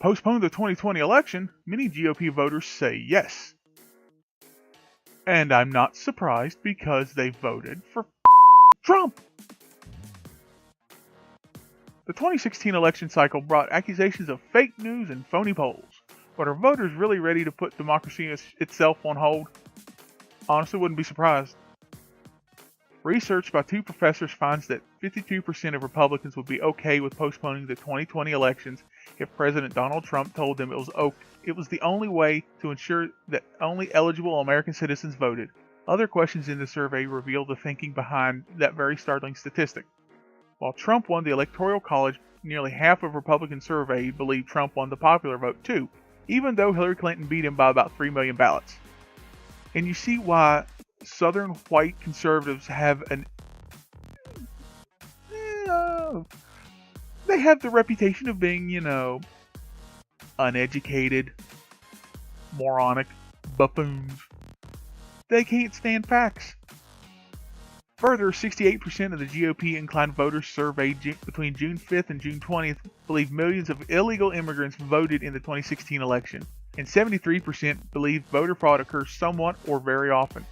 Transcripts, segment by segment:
Postpone the 2020 election? Many GOP voters say yes. And I'm not surprised because they voted for Trump. The 2016 election cycle brought accusations of fake news and phony polls. But are voters really ready to put democracy itself on hold? Honestly, wouldn't be surprised. Research by two professors finds that 52% of Republicans would be okay with postponing the 2020 elections if President Donald Trump told them it was the only way to ensure that only eligible American citizens voted. Other questions in the survey reveal the thinking behind that very startling statistic. While Trump won the Electoral College, nearly half of Republicans surveyed believe Trump won the popular vote too, even though Hillary Clinton beat him by about 3 million ballots. And you see why Southern white conservatives have they have the reputation of being, uneducated, moronic buffoons. They can't stand facts. Further, 68% of the GOP-inclined voters surveyed between June 5th and June 20th believe millions of illegal immigrants voted in the 2016 election, and 73% believe voter fraud occurs somewhat or very often.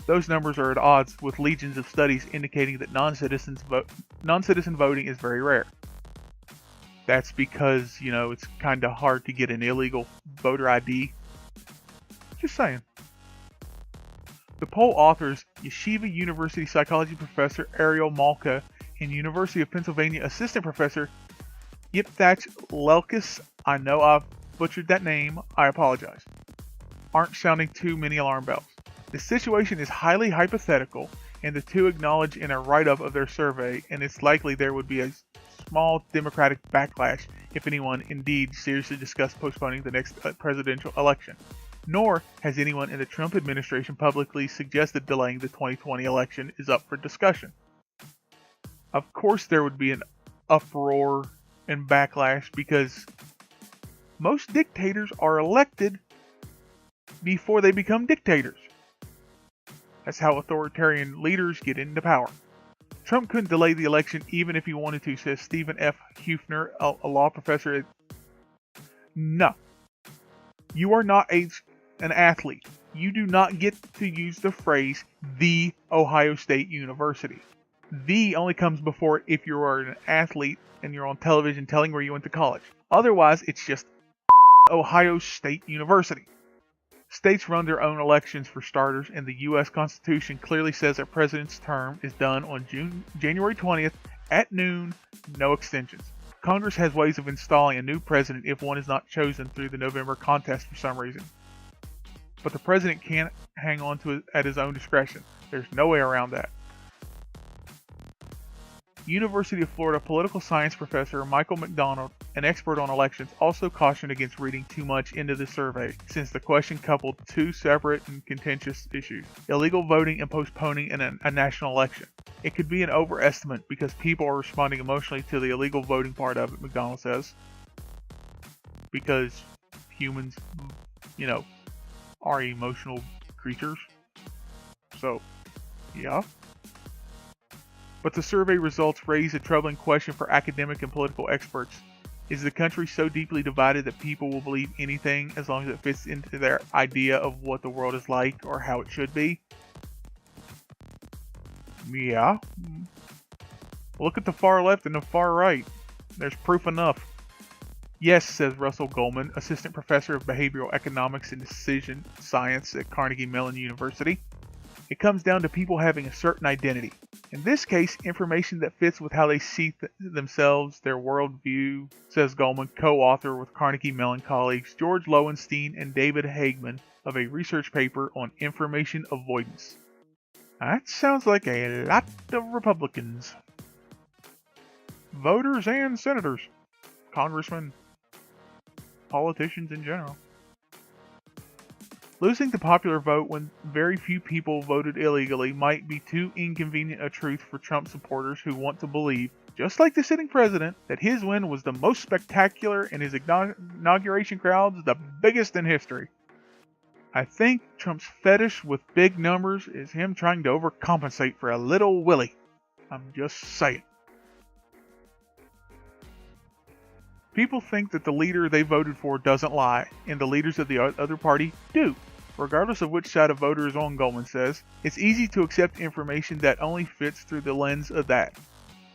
Those numbers are at odds with legions of studies indicating that non-citizen voting is very rare. That's because, it's kind of hard to get an illegal voter ID. Just saying. The poll authors, Yeshiva University psychology professor Ariel Malka and University of Pennsylvania assistant professor Yitzhak Lelkis, I know I've butchered that name, I apologize, aren't sounding too many alarm bells. The situation is highly hypothetical, and the two acknowledge in a write-up of their survey, and it's likely there would be a small Democratic backlash if anyone indeed seriously discussed postponing the next presidential election. Nor has anyone in the Trump administration publicly suggested delaying the 2020 election is up for discussion. Of course there would be an uproar and backlash because most dictators are elected before they become dictators. That's how authoritarian leaders get into power. Trump couldn't delay the election even if he wanted to, says Stephen F. Hufner, a law professor at... No. You are not an athlete. You do not get to use the phrase, the Ohio State University. The only comes before it if you are an athlete and you're on television telling where you went to college. Otherwise, it's just Ohio State University. States run their own elections for starters, and the U.S. Constitution clearly says a president's term is done on January 20th at noon, no extensions. Congress has ways of installing a new president if one is not chosen through the November contest for some reason. But the president can't hang on to it at his own discretion. There's no way around that. University of Florida political science professor Michael McDonald, an expert on elections, also cautioned against reading too much into the survey, since the question coupled two separate and contentious issues: illegal voting and postponing a national election. It could be an overestimate because people are responding emotionally to the illegal voting part of it, McDonald says. Because humans, are emotional creatures. So, yeah. But the survey results raise a troubling question for academic and political experts. Is the country so deeply divided that people will believe anything as long as it fits into their idea of what the world is like or how it should be? Yeah. Look at the far left and the far right. There's proof enough. Yes, says Russell Goldman, assistant professor of behavioral economics and decision science at Carnegie Mellon University. It comes down to people having a certain identity. In this case, information that fits with how they see themselves, their worldview, says Goldman, co-author with Carnegie Mellon colleagues George Lowenstein and David Hageman of a research paper on information avoidance. That sounds like a lot of Republicans. Voters and senators. Congressmen. Politicians in general. Losing the popular vote when very few people voted illegally might be too inconvenient a truth for Trump supporters who want to believe, just like the sitting president, that his win was the most spectacular and his inauguration crowds the biggest in history. I think Trump's fetish with big numbers is him trying to overcompensate for a little Willie. I'm just saying. People think that the leader they voted for doesn't lie, and the leaders of the other party do. Regardless of which side a voter is on, Goldman says, it's easy to accept information that only fits through the lens of that.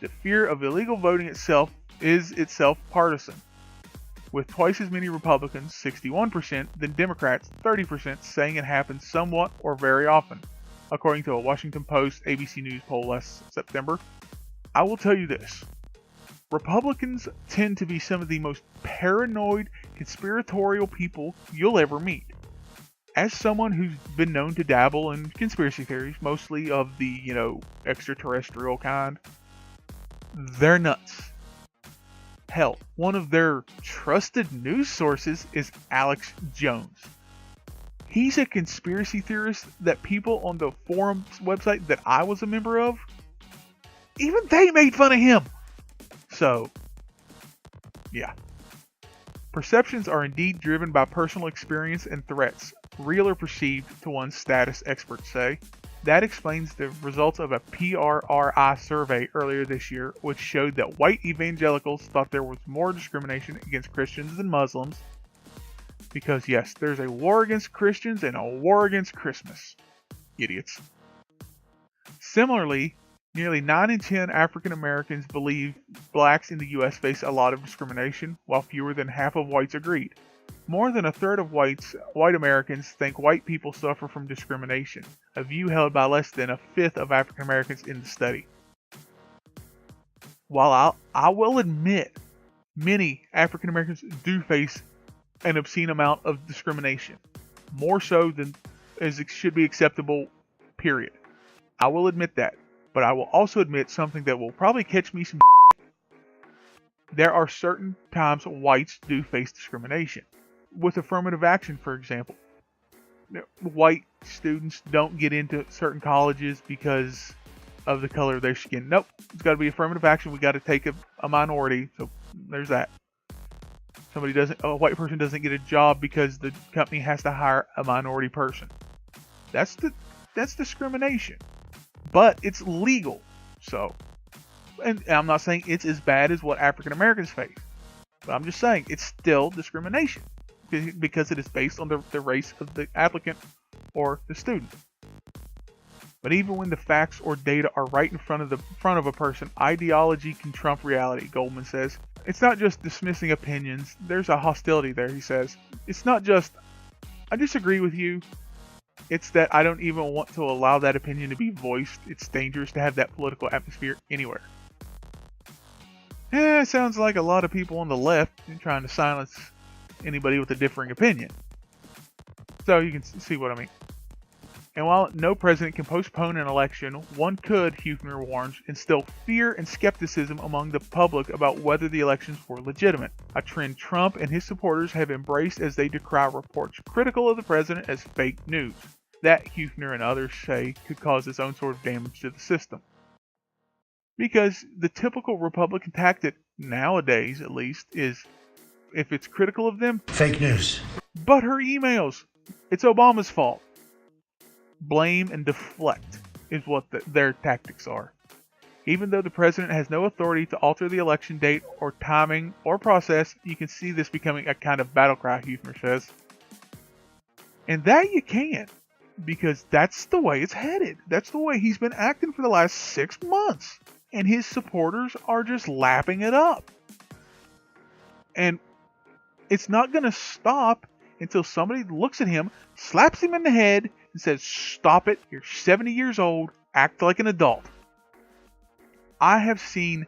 The fear of illegal voting itself is itself partisan, with twice as many Republicans, 61%, than Democrats, 30%, saying it happens somewhat or very often, according to a Washington Post ABC News poll last September. I will tell you this. Republicans tend to be some of the most paranoid, conspiratorial people you'll ever meet. As someone who's been known to dabble in conspiracy theories, mostly of the, extraterrestrial kind, they're nuts. Hell, one of their trusted news sources is Alex Jones. He's a conspiracy theorist that people on the forums website that I was a member of, even they made fun of him. So, yeah. Perceptions are indeed driven by personal experience and threats, real or perceived to one's status, experts say. That explains the results of a PRRI survey earlier this year, which showed that white evangelicals thought there was more discrimination against Christians than Muslims. Because yes, there's a war against Christians and a war against Christmas. Idiots. Similarly, nearly 9 in 10 African Americans believe blacks in the U.S. face a lot of discrimination, while fewer than half of whites agreed. More than a third of white Americans think white people suffer from discrimination, a view held by less than a fifth of African Americans in the study. While I will admit many African Americans do face an obscene amount of discrimination, more so than as it should be acceptable, period. I will admit that. But I will also admit something that will probably catch me some. There are certain times whites do face discrimination. With affirmative action, for example. White students don't get into certain colleges because of the color of their skin. Nope, it's got to be affirmative action. We got to take a minority. So there's that. A white person doesn't get a job because the company has to hire a minority person. That's discrimination. But it's legal. So, and I'm not saying it's as bad as what African Americans face. But I'm just saying it's still discrimination because it is based on the race of the applicant or the student. But even when the facts or data are right in front of a person, ideology can trump reality, Goldman says. It's not just dismissing opinions. There's a hostility there, he says. It's not just, I disagree with you. It's that I don't even want to allow that opinion to be voiced. It's dangerous to have that political atmosphere anywhere. It sounds like a lot of people on the left are trying to silence anybody with a differing opinion. So you can see what I mean. And while no president can postpone an election, one could, Huebner warns, instill fear and skepticism among the public about whether the elections were legitimate, a trend Trump and his supporters have embraced as they decry reports critical of the president as fake news. That, Huebner and others say, could cause its own sort of damage to the system. Because the typical Republican tactic, nowadays at least, is, if it's critical of them, fake news. But her emails. It's Obama's fault. Blame and deflect is what their tactics are. Even though the president has no authority to alter the election date or timing or process, you can see this becoming a kind of battle cry, Huebner says. And that you can, because that's the way it's headed. That's the way he's been acting for the last 6 months. And his supporters are just lapping it up. And it's not going to stop until somebody looks at him, slaps him in the head, and says, "Stop it, you're 70 years old, act like an adult." I have seen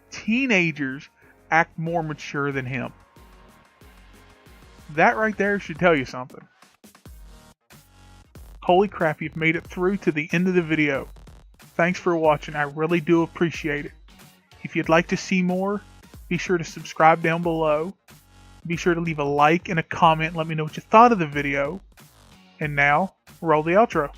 teenagers act more mature than him. That right there should tell you something. Holy crap, you've made it through to the end of the video. Thanks for watching, I really do appreciate it. If you'd like to see more, be sure to subscribe down below. Be sure to leave a like and a comment and let me know what you thought of the video. And now, roll the outro.